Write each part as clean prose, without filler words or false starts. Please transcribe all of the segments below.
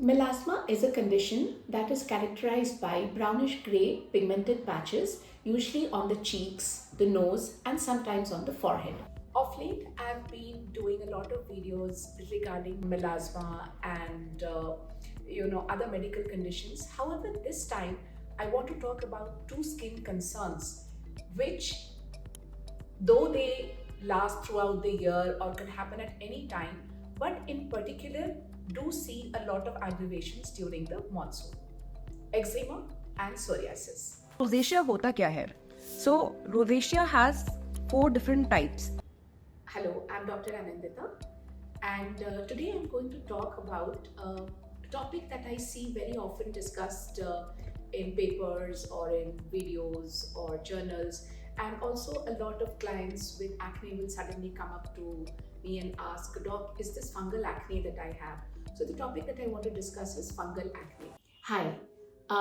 Melasma is a condition that is characterized by brownish gray pigmented patches, usually on the cheeks, the nose, and sometimes on the forehead. Of late, I've been doing a lot of videos regarding melasma and other medical conditions. However, this time I want to talk about two skin concerns, which, though they last throughout the year or can happen at any time, but in particular do see a lot of aggravations during the monsoon: eczema and psoriasis. Rosacea hota kya hai? So rosacea has 4 different types. Hello, I'm Dr. Anindita, and today I'm going to talk about a topic that I see very often discussed in papers or in videos or journals, and also a lot of clients with acne will suddenly come up to me and ask, Doc, is this fungal acne that I have? So the topic that I want to discuss is fungal acne. Hi,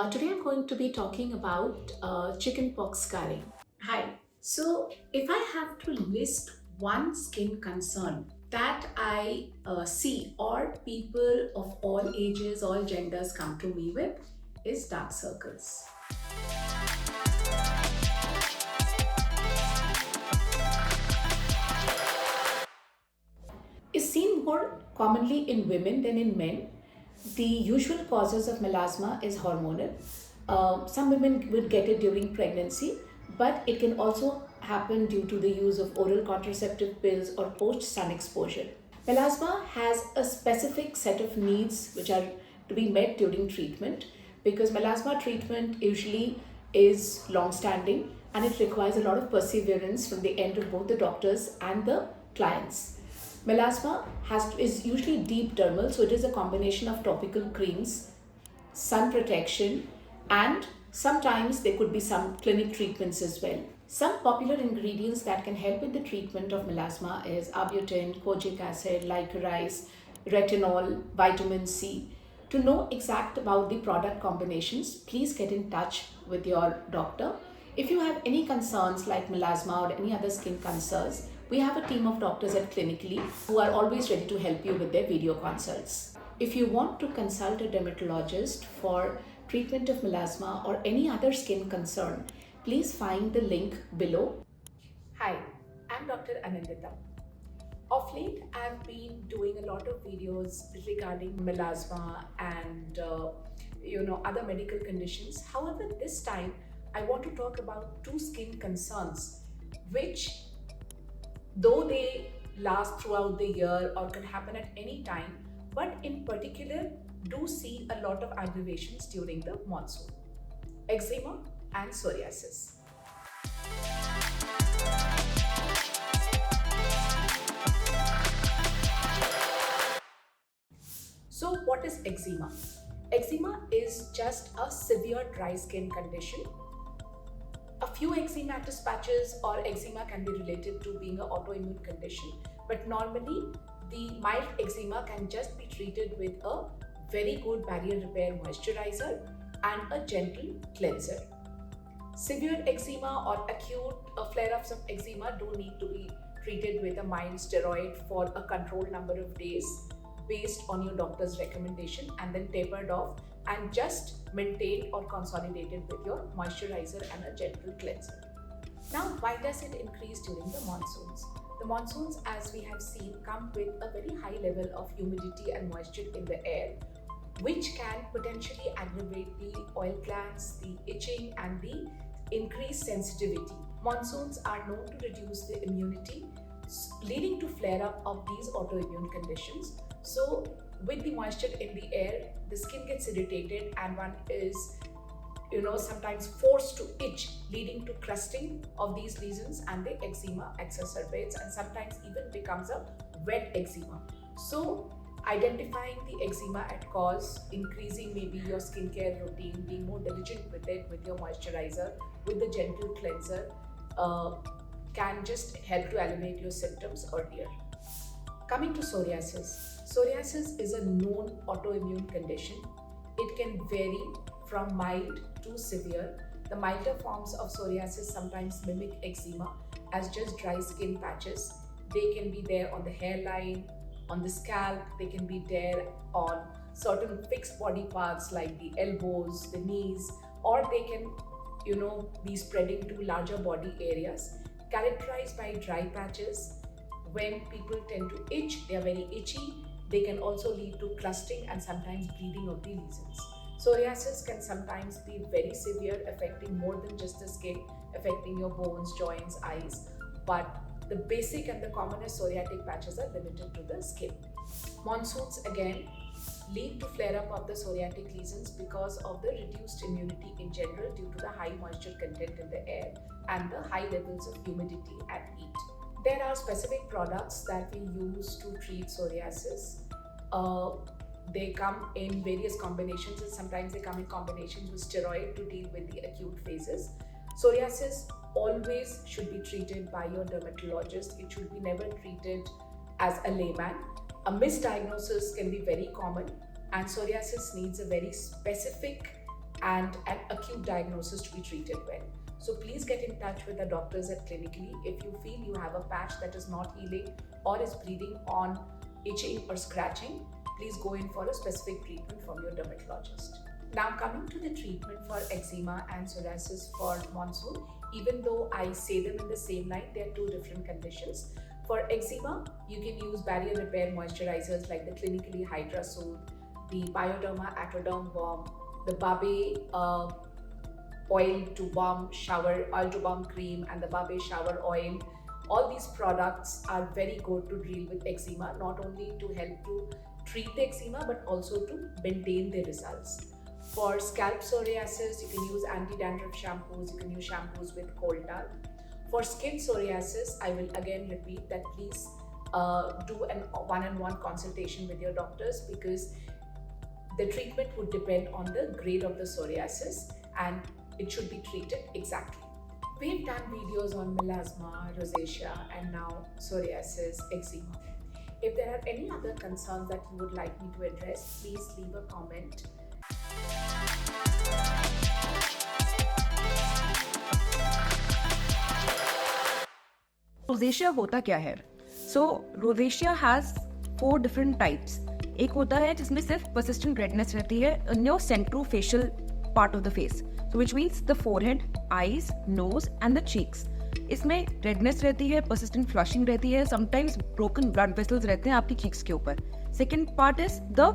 today I'm going to be talking about chickenpox scarring. Hi, so if I have to list one skin concern that I see or people of all ages, all genders come to me with, is dark circles. Is seen more commonly in women than in men. The usual causes of melasma is hormonal. Some women would get it during pregnancy, but it can also happen due to the use of oral contraceptive pills or post-sun exposure. Melasma has a specific set of needs which are to be met during treatment, because melasma treatment usually is long-standing and it requires a lot of perseverance from the end of both the doctors and the clients. Melasma is usually deep dermal, so it is a combination of topical creams, sun protection, and sometimes there could be some clinic treatments as well. Some popular ingredients that can help in the treatment of melasma is arbutin, kojic acid, licorice, retinol, vitamin C. To know exact about the product combinations, please get in touch with your doctor. If you have any concerns like melasma or any other skin concerns, we have a team of doctors at Clinically who are always ready to help you with their video consults. If you want to consult a dermatologist for treatment of melasma or any other skin concern, please find the link below. Hi, I'm Dr. Anindita. Of late, I've been doing a lot of videos regarding melasma and other medical conditions. However, this time I want to talk about two skin concerns, which, though they last throughout the year or can happen at any time, but in particular do see a lot of aggravations during the monsoon: eczema and psoriasis. So what is eczema? Eczema is just a severe dry skin condition. A few eczematous patches or eczema can be related to being an autoimmune condition, but normally the mild eczema can just be treated with a very good barrier repair moisturizer and a gentle cleanser. Severe eczema or acute flare-ups of eczema do need to be treated with a mild steroid for a controlled number of days based on your doctor's recommendation, and then tapered off and just maintained or consolidated with your moisturizer and a gentle cleanser. Now, why does it increase during the monsoons? The monsoons, as we have seen, come with a very high level of humidity and moisture in the air, which can potentially aggravate the oil glands, the itching, and the increased sensitivity. Monsoons are known to reduce the immunity, leading to flare-up of these autoimmune conditions. So with the moisture in the air, the skin gets irritated and one is sometimes forced to itch, leading to crusting of these lesions, and the eczema exacerbates and sometimes even becomes a wet eczema. So identifying the eczema at cause, increasing maybe your skincare routine, being more diligent with it, with your moisturizer, with the gentle cleanser, can just help to alleviate your symptoms earlier. Coming to psoriasis. Psoriasis is a known autoimmune condition. It can vary from mild to severe. The milder forms of psoriasis sometimes mimic eczema as just dry skin patches. They can be there on the hairline, on the scalp, they can be there on certain fixed body parts like the elbows, the knees, or they can, be spreading to larger body areas, characterized by dry patches. When people tend to itch, they are very itchy. They can also lead to clustering and sometimes bleeding of the lesions. Psoriasis can sometimes be very severe, affecting more than just the skin, affecting your bones, joints, eyes. But the basic and the commonest psoriatic patches are limited to the skin. Monsoons again lead to flare-up of the psoriatic lesions because of the reduced immunity in general due to the high moisture content in the air and the high levels of humidity and heat. There are specific products that we use to treat psoriasis. They come in various combinations, and sometimes they come in combinations with steroid to deal with the acute phases. Psoriasis always should be treated by your dermatologist. It should be never treated as a layman. A misdiagnosis can be very common, and psoriasis needs a very specific and an acute diagnosis to be treated well. So please get in touch with the doctors at clinically if you feel you have a patch that is not healing or is bleeding on itching or scratching. Please go in for a specific treatment from your dermatologist. Now coming to the treatment for eczema and psoriasis for monsoon, even though I say them in the same line, they are two different conditions. For eczema, you can use barrier repair moisturizers like the clinically Hydra Soothe, the Bioderma Atoderm Balm, the Babe oil to balm cream, and the Babe shower oil. All these products are very good to deal with eczema, not only to help to treat the eczema but also to maintain the results. For scalp psoriasis, you can use anti-dandruff shampoos, you can use shampoos with coal tar. For skin psoriasis, I will again repeat that please do an one-on-one consultation with your doctors, because the treatment would depend on the grade of the psoriasis and it should be treated exactly. We've done videos on melasma, rosacea, and now psoriasis, eczema. If there are any other concerns that you would like me to address, please leave a comment. Rosacea होता क्या है? सो rosacea has 4 different types. एक होता है जिसमें सिर्फ persistent redness रहती है in your centrofacial part of the face, so which means the forehead, eyes, nose and the cheeks. इसमें redness रहती है, persistent flushing रहती है, sometimes broken blood vessels रहते हैं आपकी cheeks के ऊपर. Second part is the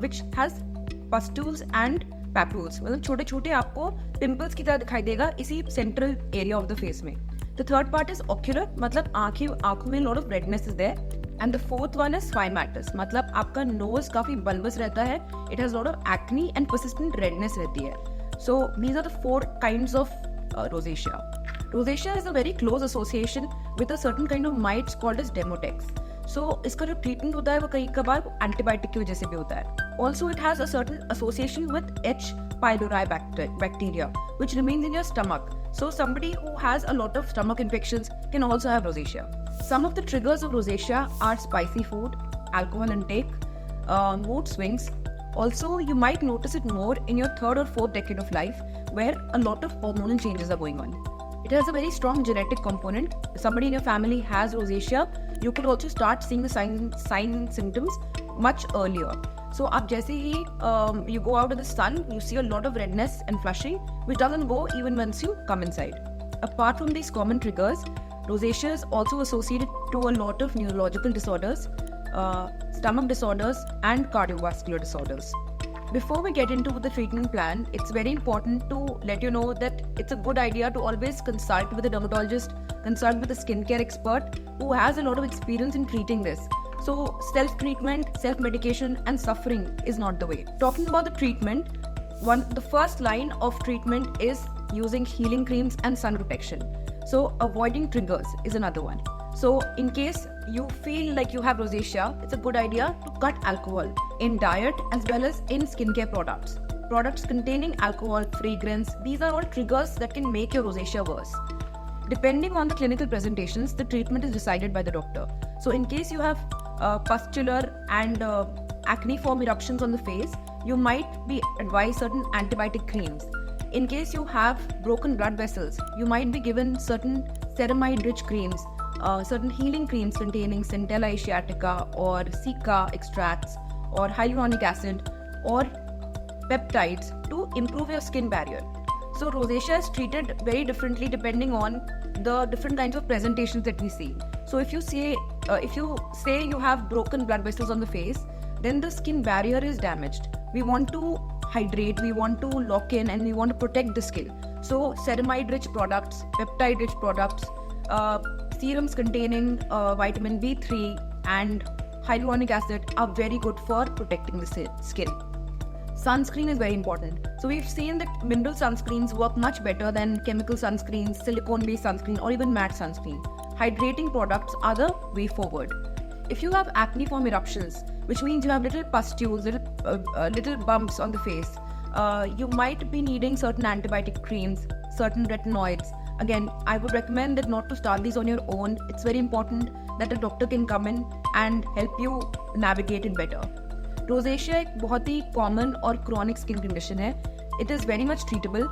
which has pustules and papules, मतलब छोटे छोटे आपको pimples की तरह दिखाई देगा इसी central area of the face में. The third part is ocular, मतलब आँखों में lot of redness is there. And the fourth one is phimosis, मतलब आपका nose काफी bulbous रहता है. It has lot of acne and persistent redness रहती है. So these are the 4 kinds of rosacea. Rosacea is a very close association with a certain kind of mites called as demotex. So इसका जो treatment होता है वो कई कबार antibiotic की वजह से भी होता है. Also it has a certain association with H. pylori bacteria, which remains in your stomach. So somebody who has a lot of stomach infections can also have rosacea. Some of the triggers of rosacea are spicy food, alcohol intake, mood swings. Also, you might notice it more in your 3rd or 4th decade of life, where a lot of hormonal changes are going on. It has a very strong genetic component. If somebody in your family has rosacea, you could also start seeing the sign symptoms much earlier. So आप जैसे ही you go out of the sun, you see a lot of redness and flushing, which doesn't go even once you come inside. Apart from these common triggers, rosacea is also associated to a lot of neurological disorders, stomach disorders and cardiovascular disorders. Before we get into the treatment plan, it's very important to let you know that it's a good idea to always consult with a dermatologist, consult with a skincare expert who has a lot of experience in treating this. So self-treatment, self-medication and suffering is not the way. Talking about the treatment, the first line of treatment is using healing creams and sun protection. So avoiding triggers is another one. So in case you feel like you have rosacea, it's a good idea to cut alcohol in diet as well as in skincare products. Products containing alcohol, fragrance, these are all triggers that can make your rosacea worse. Depending on the clinical presentations, the treatment is decided by the doctor. So in case you have pustular and acne form eruptions on the face, you might be advised certain antibiotic creams. In case you have broken blood vessels, you might be given certain ceramide-rich creams, certain healing creams containing Centella asiatica or Cica extracts, or hyaluronic acid or peptides to improve your skin barrier. So rosacea is treated very differently depending on the different kinds of presentations that we see. So if you say you have broken blood vessels on the face, then the skin barrier is damaged. We want to hydrate, we want to lock in, and we want to protect the skin. So ceramide-rich products, peptide-rich products, serums containing vitamin B3 and hyaluronic acid are very good for protecting the skin. Sunscreen is very important. So we've seen that mineral sunscreens work much better than chemical sunscreens, silicone-based sunscreen, or even matte sunscreen. Hydrating products are the way forward. If you have acneiform eruptions, which means you have little pustules, little bumps on the face, you might be needing certain antibiotic creams, certain retinoids. Again, I would recommend that not to start these on your own. It's very important that a doctor can come in and help you navigate it better. Rosacea एक बहुत ही common और chronic skin condition है. It is very much treatable.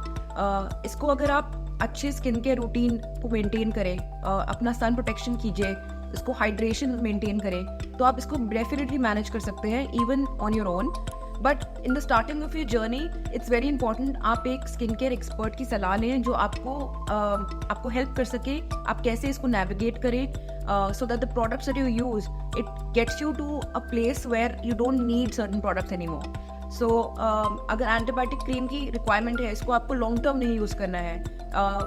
इसको अगर आप अच्छे skin care routine को maintain करें, अपना सन प्रोटेक्शन कीजिए, इसको हाइड्रेशन मेंटेन करें, तो आप इसको डेफिनेटली मैनेज कर सकते हैं even on your own. But in the starting of your journey it's very important आप एक स्किन केयर एक्सपर्ट की सलाह लें जो आपको हेल्प कर सके आप कैसे इसको नेविगेट करें, so that the products that you use, it gets you to a place where you don't need certain products anymore. So अगर एंटीबायोटिक क्रीम की रिक्वायरमेंट है, इसको आपको लॉन्ग टर्म नहीं यूज़ करना है.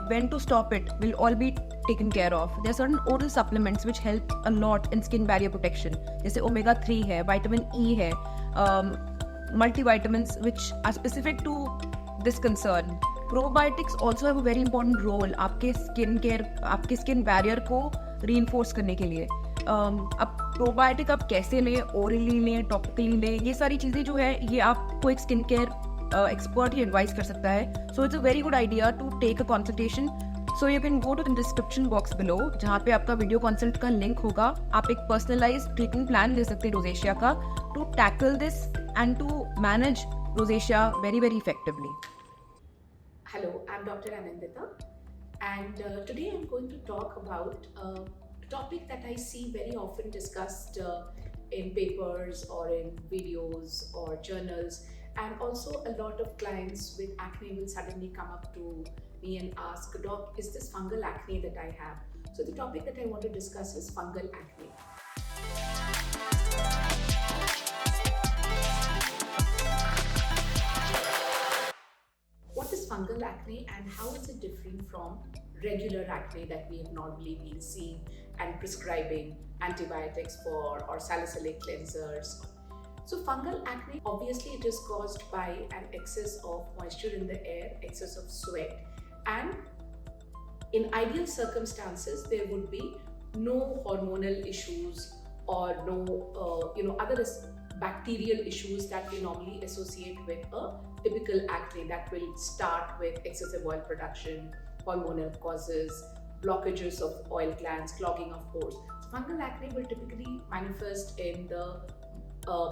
When to stop it will all be taken care of. There are certain oral supplements which help a lot in skin barrier protection. जैसे omega 3 है, vitamin E है, multivitamins which are specific to this concern. Probiotics also have a very important role आपके skin care, आपके skin barrier को reinforce करने के लिए. अब प्रोबायोटिक आप कैसे लें, ओरली लें, टॉपिकली लें, ये सारी चीज़ें जो है ये आपको एक स्किन केयर एक्सपर्ट ही एडवाइस कर सकता है. So it's a very good idea to take a consultation. So you can go to the description box below जहाँ पे आपका वीडियो कंसल्ट का लिंक होगा. आप एक पर्सनलाइज ट्रीटमेंट प्लान ले सकते हैं रोजेशिया का to tackle this and to manage rosacea very very effectively. Hello, I'm Dr. Anandita, and today I'm going to talk about a topic that I see very often discussed in papers or in videos or journals, and also a lot of clients with acne will suddenly come up to me and ask, Doc, is this fungal acne that I have? So the topic that I want to discuss is fungal acne. What is fungal acne and how is it different from regular acne that we have normally been seeing and prescribing antibiotics for or salicylic cleansers? So fungal acne, obviously it is caused by an excess of moisture in the air, excess of sweat, and in ideal circumstances there would be no hormonal issues or no other bacterial issues that we normally associate with a typical acne that will start with excessive oil production, hormonal causes, blockages of oil glands, clogging of pores. So fungal acne will typically manifest in the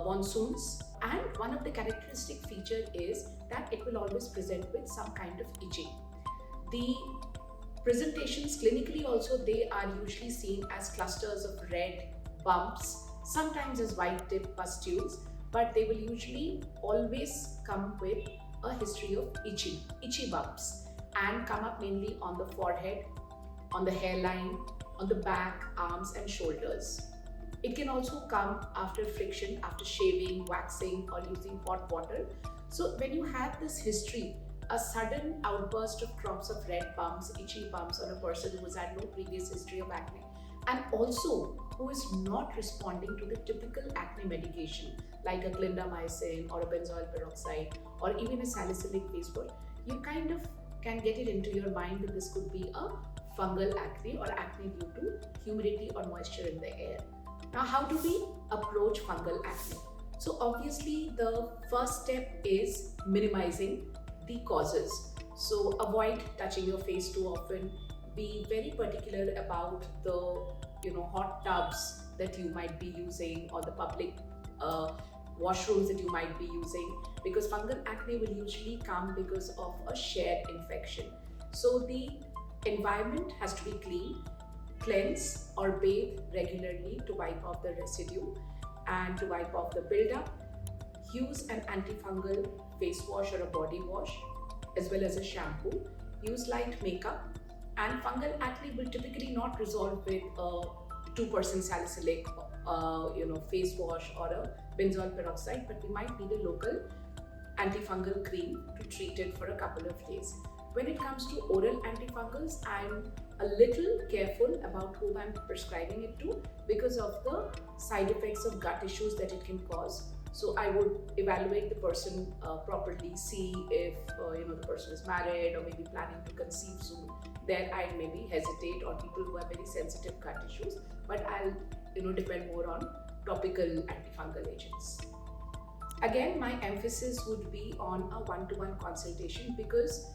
monsoons, and one of the characteristic feature is that it will always present with some kind of itching. The presentations clinically also, they are usually seen as clusters of red bumps, sometimes as white tip pustules, but they will usually always come with a history of itchy bumps, and come up mainly on the forehead, on the hairline, on the back, arms and shoulders. It can also come after friction, after shaving, waxing or using hot water. So when you have this history, a sudden outburst of crops of red bumps, itchy bumps on a person who has had no previous history of acne, and also who is not responding to the typical acne medication like a clindamycin or a benzoyl peroxide or even a salicylic face wash, you kind of can get it into your mind that this could be a fungal acne or acne due to humidity or moisture in the air. Now, how do we approach fungal acne? So obviously the first step is minimizing the causes. So avoid touching your face too often. Be very particular about the hot tubs that you might be using or the public washrooms that you might be using, because fungal acne will usually come because of a shared infection. So the environment has to be clean. Cleanse or bathe regularly to wipe off the residue and to wipe off the buildup. use an antifungal face wash or a body wash as well as a shampoo. Use light makeup, and fungal acne will typically not resolve with a 2% salicylic face wash or a benzoyl peroxide, but we might need a local antifungal cream to treat it for a couple of days. When it comes to oral antifungals, I'm a little careful about whom I'm prescribing it to because of the side effects of gut issues that it can cause. So I would evaluate the person properly, see if the person is married or maybe planning to conceive soon. Then I maybe hesitate, or people who have very sensitive gut issues. But I'll depend more on topical antifungal agents. Again, my emphasis would be on a one-to-one consultation, because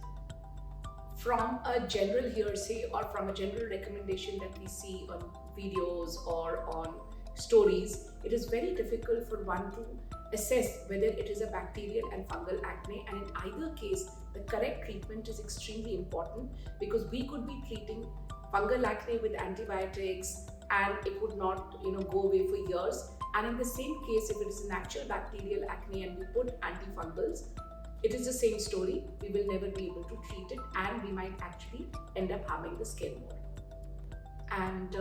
from a general hearsay or from a general recommendation that we see on videos or on stories, it is very difficult for one to assess whether it is a bacterial and fungal acne, and in either case the correct treatment is extremely important, because we could be treating fungal acne with antibiotics and it would not go away for years, and in the same case if it is an actual bacterial acne and we put antifungals, it is the same story. We will never be able to treat it, and we might actually end up harming the skin more. And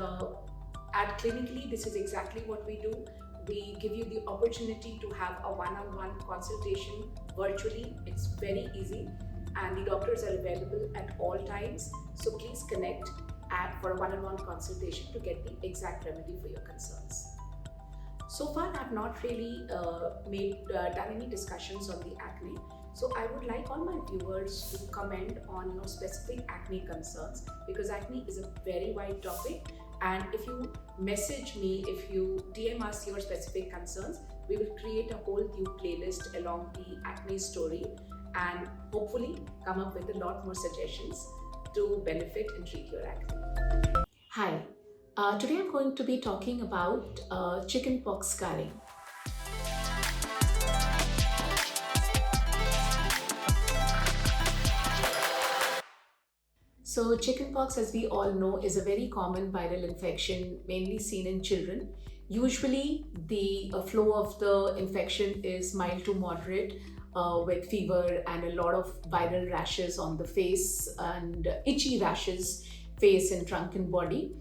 at Clinically, this is exactly what we do. We give you the opportunity to have a one-on-one consultation virtually. It's very easy, and the doctors are available at all times. So please connect for a one-on-one consultation to get the exact remedy for your concerns. So far, I've not really done any discussions on the acne. So I would like all my viewers to comment on specific acne concerns, because acne is a very wide topic. And if you message me, if you DM us your specific concerns, we will create a whole new playlist along the acne story and hopefully come up with a lot more suggestions to benefit and treat your acne. Hi, today I'm going to be talking about chickenpox scarring. So chickenpox, as we all know, is a very common viral infection mainly seen in children. Usually the flow of the infection is mild to moderate with fever and a lot of viral rashes on the face and itchy rashes, face and trunk and body.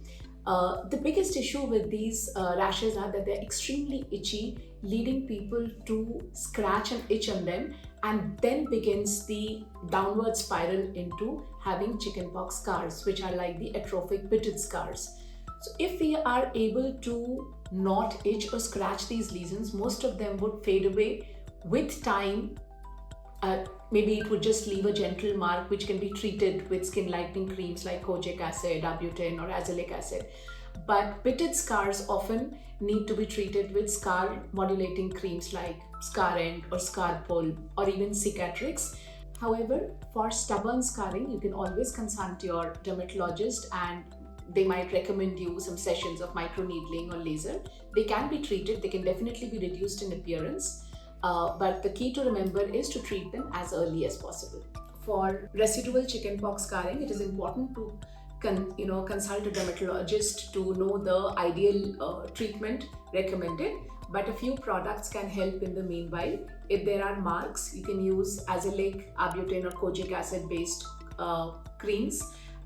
The biggest issue with these rashes are that they're extremely itchy, leading people to scratch and itch on them, and then begins the downward spiral into having chickenpox scars, which are like the atrophic pitted scars. So if we are able to not itch or scratch these lesions, most of them would fade away with time. Maybe it would just leave a gentle mark, which can be treated with skin lightening creams like kojic acid, abutane or azelaic acid. But pitted scars often need to be treated with scar modulating creams like Scarent or Scarpol or even cicatrix. However, for stubborn scarring, you can always consult your dermatologist, and they might recommend you some sessions of microneedling or laser. They can be treated, they can definitely be reduced in appearance. But the key to remember is to treat them as early as possible. For residual chickenpox scarring, it is important to consult a dermatologist to know the ideal treatment recommended. But a few products can help in the meanwhile. If there are marks, you can use azelaic, abutane or kojic acid based creams.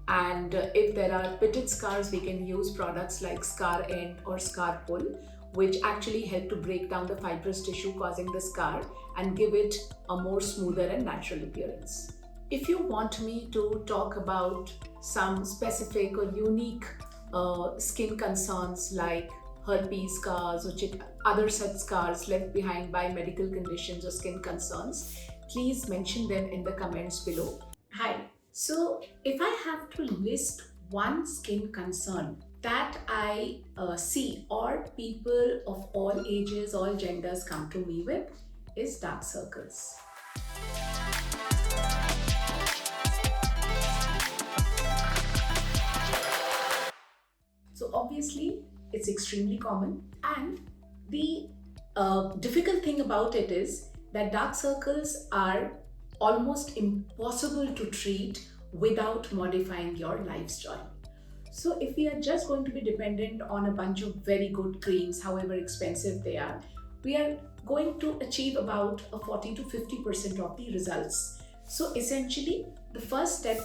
And if there are pitted scars, we can use products like Scarent or Scarpol, which actually help to break down the fibrous tissue causing the scar and give it a more smoother and natural appearance. If you want me to talk about some specific or unique skin concerns like herpes scars or other such scars left behind by medical conditions or skin concerns, please mention them in the comments below. Hi, so if I have to list one skin concern that I see or people of all ages, all genders come to me with, is dark circles. So obviously it's extremely common, and the difficult thing about it is that dark circles are almost impossible to treat without modifying your lifestyle. So if we are just going to be dependent on a bunch of very good creams, however expensive they are, we are going to achieve about a 40 to 50% of the results. So essentially, the first step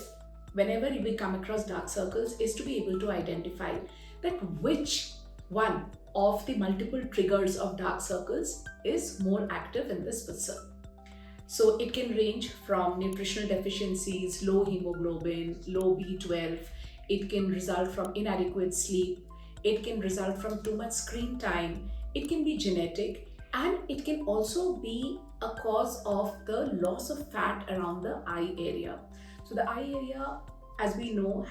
whenever we come across dark circles is to be able to identify that which one of the multiple triggers of dark circles is more active in this person. So it can range from nutritional deficiencies, low hemoglobin, low B12. It can result from inadequate sleep. It can result from too much screen time. It can be genetic, and it can also be a cause of the loss of fat around the eye area. So the eye area, as we know,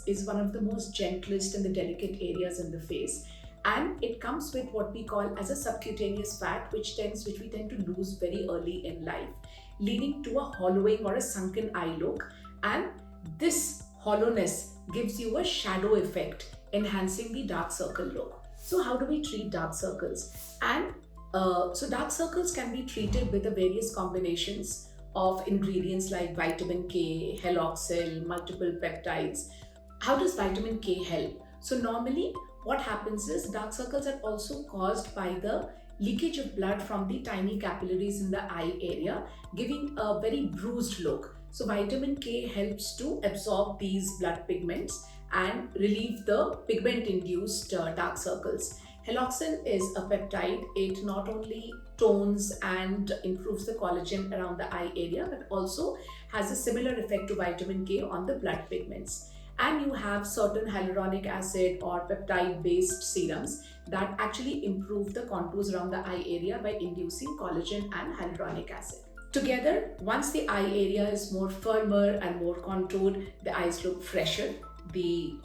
is one of the most gentlest and the delicate areas in the face, and it comes with what we call as a subcutaneous fat, which we tend to lose very early in life, leading to a hollowing or a sunken eye look. And this hollowness gives you a shadow effect, enhancing the dark circle look. So how do we treat dark circles? And so dark circles can be treated with the various combinations of ingredients like vitamin K, haloxyl, multiple peptides. How does vitamin K help? So normally what happens is dark circles are also caused by the leakage of blood from the tiny capillaries in the eye area, giving a very bruised look. So vitamin K helps to absorb these blood pigments and relieve the pigment-induced dark circles. Haloxyl is a peptide. It not only tones and improves the collagen around the eye area, but also has a similar effect to vitamin K on the blood pigments. And you have certain hyaluronic acid or peptide-based serums that actually improve the contours around the eye area by inducing collagen and hyaluronic acid. Together, once the eye area is more firmer and more contoured, the eyes look fresher.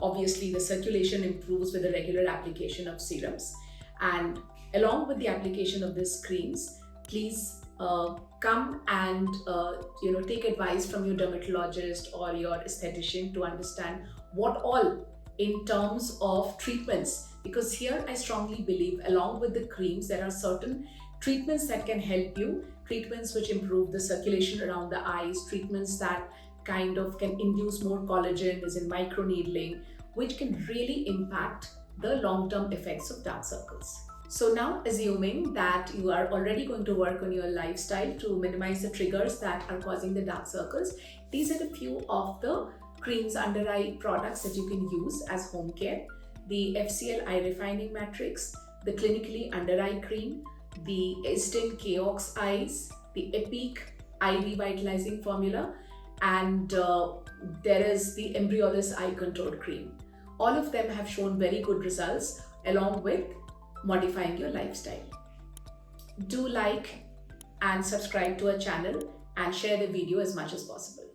Obviously the circulation improves with the regular application of serums, and along with the application of these creams, please come and take advice from your dermatologist or your esthetician to understand what all in terms of treatments, because here I strongly believe along with the creams there are certain treatments that can help you, treatments which improve the circulation around the eyes, treatments that kind of can induce more collagen, as in microneedling, which can really impact the long-term effects of dark circles. So now, assuming that you are already going to work on your lifestyle to minimize the triggers that are causing the dark circles, these are a few of the creams, under eye products that you can use as home care. The FCL Eye Refining Matrix, the Clinically Under Eye Cream, the Estin K-Ox Eyes, the Epic Eye Revitalizing Formula, and there is the Embryolus Eye Contour Cream. All of them have shown very good results along with modifying your lifestyle. Do like and subscribe to our channel and share the video as much as possible.